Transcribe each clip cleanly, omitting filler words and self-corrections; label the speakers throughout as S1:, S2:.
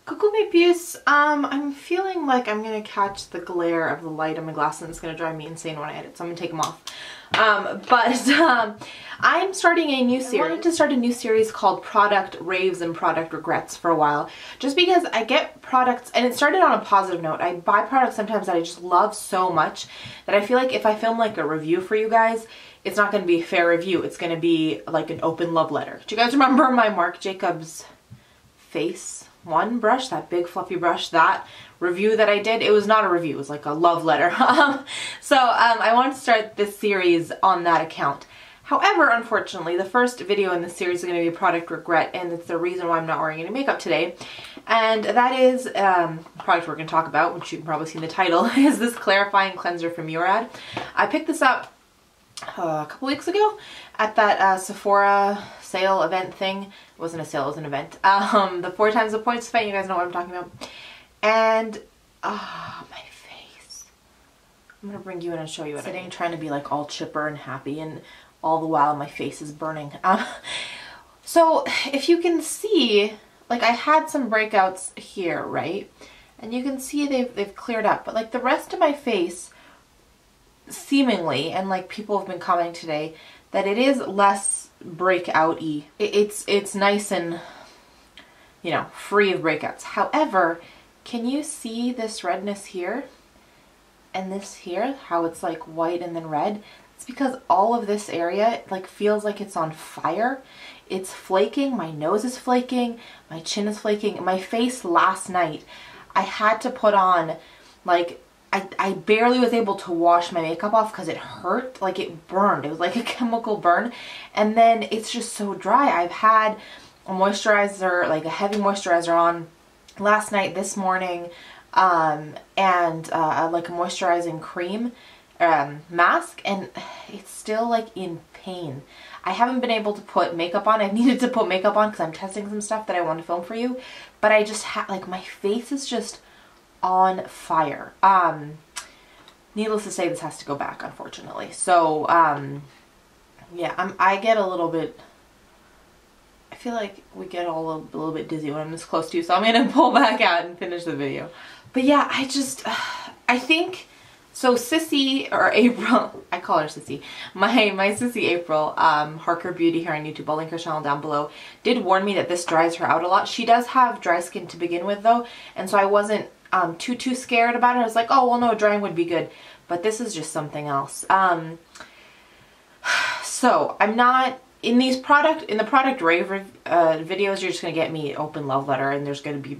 S1: Coucou mes puces, I'm feeling like I'm gonna catch the glare of the light on my glasses and it's gonna drive me insane when I edit, so I'm gonna take them off. I'm starting a new series. I wanted to start a new series called Product Raves and Product Regrets for a while, just because I get products, and it started on a positive note. I buy products sometimes that I just love so much that I feel like if I film like a review for you guys, it's not gonna be a fair review. It's gonna be like an open love letter. Do you guys remember my Marc Jacobs Face One brush, that big fluffy brush, that review that I did? It was not a review, it was like a love letter. I wanted to start this series on that account. However, unfortunately, the first video in this series is going to be a product regret, and it's the reason why I'm not wearing any makeup today. And that is the product we're going to talk about, which you can probably see in the title, is this clarifying cleanser from Murad. I picked this up a couple weeks ago at that Sephora sale event thing. It wasn't a sale, it was an event. The 4 times the points event, you guys know what I'm talking about. And my face. I'm gonna bring you in and show you what I'm trying to be like all chipper and happy, and all the while my face is burning. So if you can see, like I had some breakouts here, right? And you can see they've cleared up, but like the rest of my face, seemingly, and like people have been commenting today, that it is less breakout-y. It's nice and, you know, free of breakouts. However, can you see this redness here and this here, how it's like white and then red? It's because all of this area like feels like it's on fire. It's flaking, my nose is flaking, my chin is flaking. My face last night, I had to put on, like, I barely was able to wash my makeup off because it hurt, like it burned. It was like a chemical burn. And then it's just so dry. I've had a moisturizer, like a heavy moisturizer on last night, this morning, and like a moisturizing cream mask, and it's still like in pain. I haven't been able to put makeup on. I've needed to put makeup on because I'm testing some stuff that I want to film for you, but I just like my face is just on fire. Needless to say, this has to go back, unfortunately. So yeah, I get a little bit, I feel like we get all a little bit dizzy when I'm this close to you, so I'm gonna pull back out and finish the video. But yeah, I think, so Sissy, or April, I call her Sissy, my Sissy April, Harker Beauty here on YouTube, I'll link her channel down below, did warn me that this dries her out a lot. She does have dry skin to begin with though, and so I wasn't too scared about it. I was like, oh well, no, drying would be good, but this is just something else. So I'm not in the product rave videos. You're just gonna get me open love letter, and there's gonna be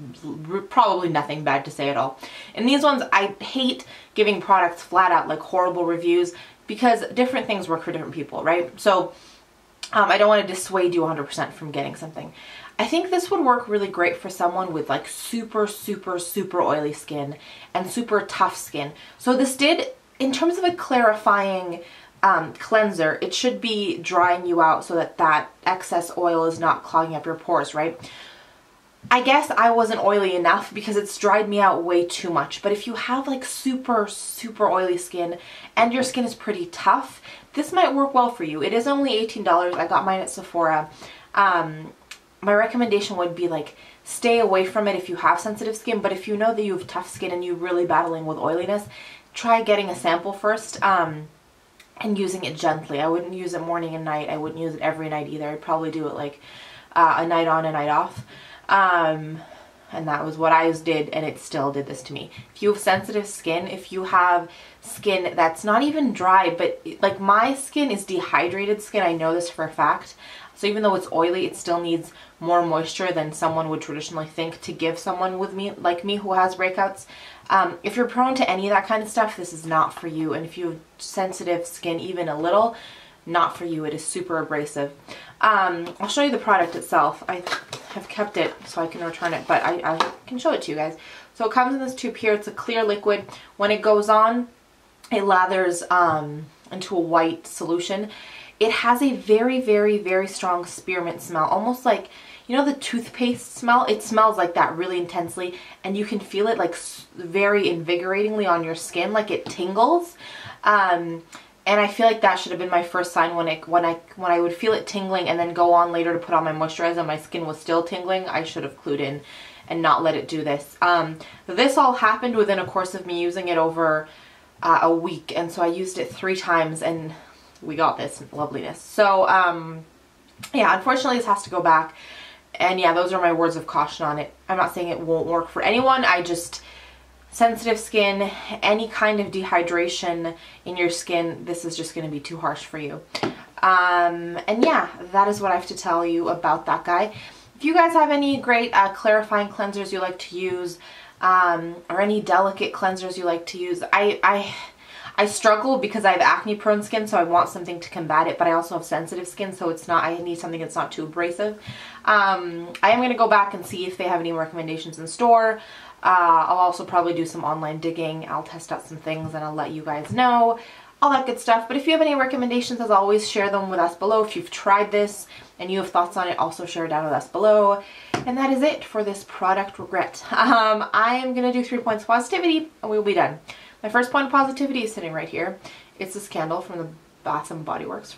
S1: probably nothing bad to say at all. In these ones, I hate giving products flat out like horrible reviews, because different things work for different people, right? So I don't want to dissuade you 100% from getting something. I think this would work really great for someone with like super oily skin and super tough skin. So this did, in terms of a clarifying cleanser, it should be drying you out so that excess oil is not clogging up your pores, right? I guess I wasn't oily enough because it's dried me out way too much. But if you have like super oily skin and your skin is pretty tough, this might work well for you. It is only $18. I got mine at Sephora. My recommendation would be like, stay away from it if you have sensitive skin, but if you know that you have tough skin and you're really battling with oiliness, try getting a sample first and using it gently. I wouldn't use it morning and night. I wouldn't use it every night either. I'd probably do it like a night on, a night off. And that was what I did, and it still did this to me. If you have sensitive skin, if you have skin that's not even dry, but like my skin is dehydrated skin, I know this for a fact. So even though it's oily, it still needs more moisture than someone would traditionally think to give someone like me who has breakouts. If you're prone to any of that kind of stuff, this is not for you. And if you have sensitive skin even a little, not for you. It is super abrasive. I'll show you the product itself. I have kept it so I can return it, but I can show it to you guys. So it comes in this tube here. It's a clear liquid. When it goes on, it lathers into a white solution. It has a very strong spearmint smell, almost like, you know, the toothpaste smell. It smells like that really intensely, and you can feel it like very invigoratingly on your skin, like it tingles. And I feel like that should have been my first sign when I would feel it tingling and then go on later to put on my moisturizer and my skin was still tingling. I should have clued in and not let it do this. This all happened within a course of me using it over a week, and so I used it 3 times and we got this loveliness. So yeah, unfortunately this has to go back, and yeah, those are my words of caution on it. I'm not saying it won't work for anyone, I just, sensitive skin, any kind of dehydration in your skin, this is just going to be too harsh for you. And yeah, that is what I have to tell you about that guy. If you guys have any great clarifying cleansers you like to use, or any delicate cleansers you like to use, I struggle because I have acne prone skin, so I want something to combat it, but I also have sensitive skin, so it's not, I need something that's not too abrasive. I am going to go back and see if they have any recommendations in store. I'll also probably do some online digging. I'll test out some things and I'll let you guys know. All that good stuff. But if you have any recommendations, as always, share them with us below. If you've tried this and you have thoughts on it, also share it down with us below. And that is it for this product regret. I am going to do 3 points of positivity and we'll be done. My first point of positivity is sitting right here. It's this candle from the Bath & Body Works,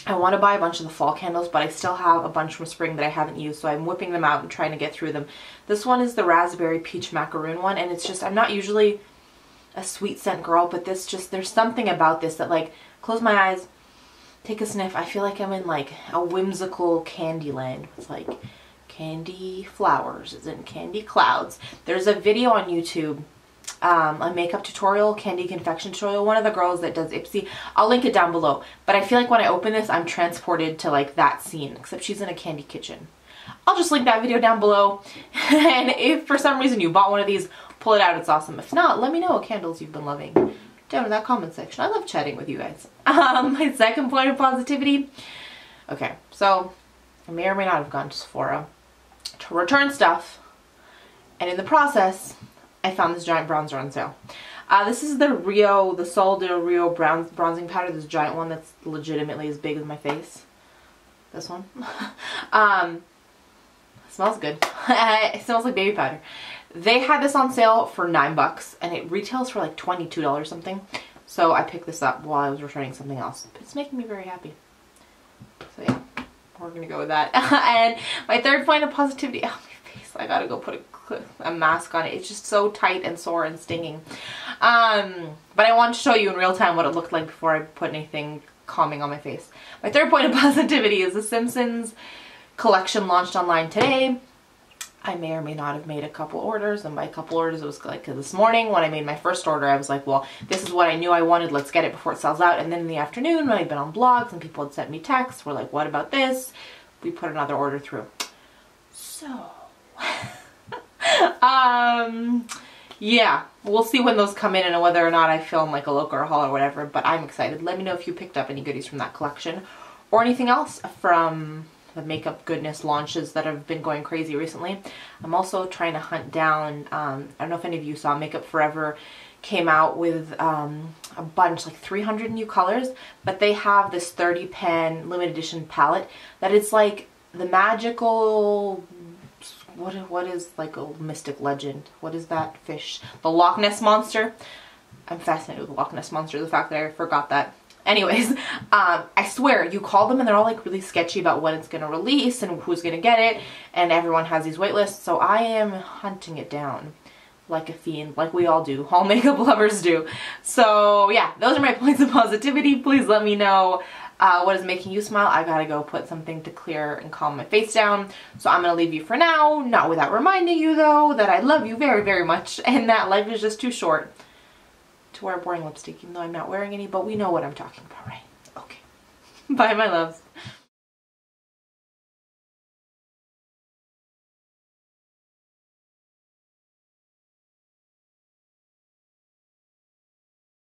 S1: I want to buy a bunch of the fall candles, but I still have a bunch from spring that I haven't used, so I'm whipping them out and trying to get through them. This one is the Raspberry Peach Macaroon one, and it's just, I'm not usually a sweet scent girl, but this just, there's something about this that, like, close my eyes, take a sniff, I feel like I'm in like a whimsical candy land. It's like candy flowers, it's in candy clouds. There's a video on YouTube, a makeup tutorial, candy confection tutorial, one of the girls that does Ipsy, I'll link it down below, but I feel like when I open this I'm transported to like that scene, except she's in a candy kitchen. I'll just link that video down below, and if for some reason you bought one of these, pull it out, it's awesome. If not, let me know what candles you've been loving down in that comment section. I love chatting with you guys. My second point of positivity, okay, so I may or may not have gone to Sephora to return stuff, and in the process I found this giant bronzer on sale. This is the Sol de Rio bronzing powder, this giant one that's legitimately as big as my face. This one. Smells good. It smells like baby powder. They had this on sale for $9 and it retails for like $22 something. So I picked this up while I was returning something else. It's making me very happy. So yeah, we're gonna go with that. And my third point of positivity, oh my face, I gotta go put a mask on it. It's just so tight and sore and stinging. But I wanted to show you in real time what it looked like before I put anything calming on my face. My third point of positivity is the Simpsons collection launched online today. I may or may not have made a couple orders, and by a couple orders it was like this morning when I made my first order I was like, well, this is what I knew I wanted, let's get it before it sells out. And then in the afternoon when I'd been on blogs and people had sent me texts, we're like, what about this? We put another order through. So yeah, we'll see when those come in and whether or not I film like a local or haul or whatever, but I'm excited. Let me know if you picked up any goodies from that collection or anything else from the makeup goodness launches that have been going crazy recently. I'm also trying to hunt down, I don't know if any of you saw, Makeup Forever came out with a bunch, like 300 new colors, but they have this 30 pan limited edition palette that it's like the magical, what is like a mystic legend? What is that fish? The Loch Ness Monster? I'm fascinated with the Loch Ness Monster, the fact that I forgot that. Anyways, I swear, you call them and they're all like really sketchy about when it's going to release and who's going to get it, and everyone has these wait lists, so I am hunting it down like a fiend, like we all do, all makeup lovers do. So yeah, those are my points of positivity. Please let me know what is making you smile. I gotta go put something to clear and calm my face down, so I'm gonna leave you for now, not without reminding you though that I love you very, very much, and that life is just too short to wear boring lipstick, even though I'm not wearing any, but we know what I'm talking about, right? Okay. Bye, my loves.